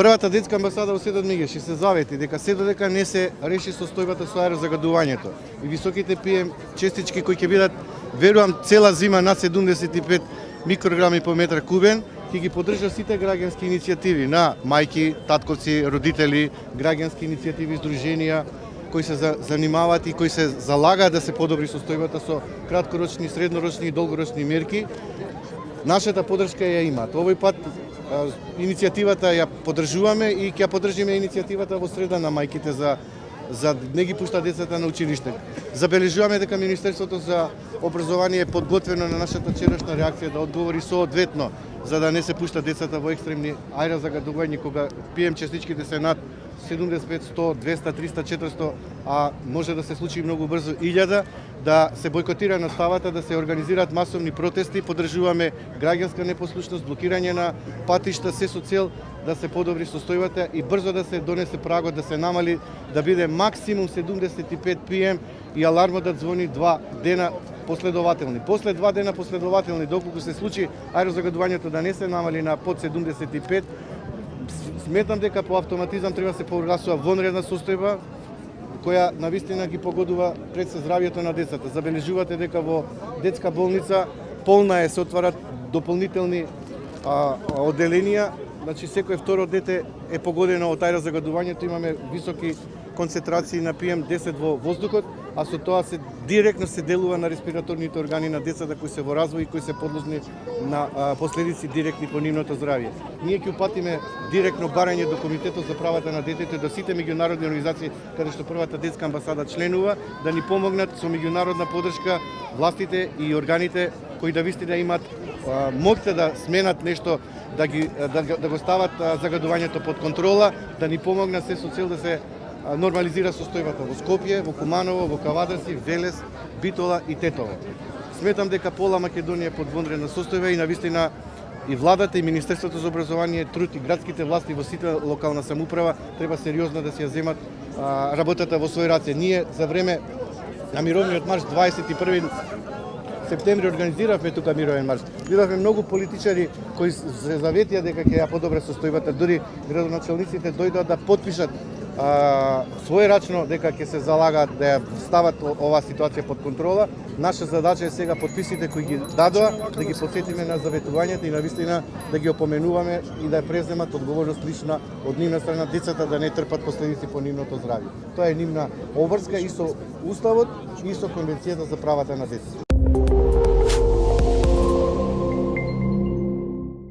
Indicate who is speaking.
Speaker 1: Првата детска амбасада во Светот Мегеш се завети дека се додека не се реши состојбата со аерозагадувањето и високите PM честички кои ќе бидат, верувам, цела зима над 75 микрограми по метар кубен, ќе ги поддржа сите граѓански иницијативи на мајки, татковци, родители, граѓански иницијативи, здруженија кои се занимаваат и кои се залагаат да се подобри состојбата со краткорочни, среднорочни и долгорочни мерки. Нашата поддршка ја имаат. Овој пат иницијативата ја поддржуваме и ќе поддржиме иницијативата во среда на мајките за не ги пушта децата на училиште. Забележуваме дека Министерството за образование е подготвено на нашата вчерашна реакција да одговори соодветно за да не се пушта децата во екстремни аерозагадувања кога PM честичките се над 75, 100, 200, 300, 400, а може да се случи многу брзо 1000, да се бойкотира наставата, да се организираат масовни протести, поддржуваме граѓанска непослушност, блокирање на патишта, се со цел да се подобри состојбата и брзо да се донесе прагот, да се намали, да биде максимум 75 PM и алармот да звони 2 дена последователни. После 2 дена последователни, доколку се случи аерозагадувањето да не се намали на под 75, сметам дека по автоматизам треба да се прогласува вонредна состојба која навистина ги погодува пред се здравјето на децата. Забележувате дека во детска болница полна се отварат дополнителни оделенија, значи секој второ дете е погодено од аерозагадувањето, имаме високи концентрации на PM10 во воздухот, а со тоа се директно се делува на респираторните органи на децата кои се во развој и кои се подложни на последици директни по нивното здравје. Ние ќе упатиме директно барање до Комитетот за правата на детето и до сите меѓународни организации каде што првата детска амбасада членува да ни помогнат со меѓународна поддршка властите и органите кои да вистина имаат моќта да сменат нешто, да го стават загадувањето под контрола, да ни помогнат се со цел да се нормализира состојбата во Скопје, во Куманово, во Кавадарци, Велес, Битола и Тетово. Сметам дека пола Македонија е под вонредна состојба и навистина и владата и Министерството за образование, труд и градските власти во сите локална самоуправа треба сериозно да се ја земат работата во свој раце. Ние за време на мировниот марш 21 септември организиравме тука мировен марш. Видовме многу политичари кои се заветија дека ќе ја подобре состојбата, дури градоначалниците дојдоа да потпишат својрачно дека ќе се залагаат да ја стават оваа ситуација под контрола. Наша задача е сега подписите кои ги дадоа да ги посетиме на заветувањата и навистина да ги опоменуваме и да ја преземат одговорност лична од нивна страна, децата да не трпат последици по нивното здравје. Тоа е нивна обврска и со Уставот и со Конвенцијата за правата на детето.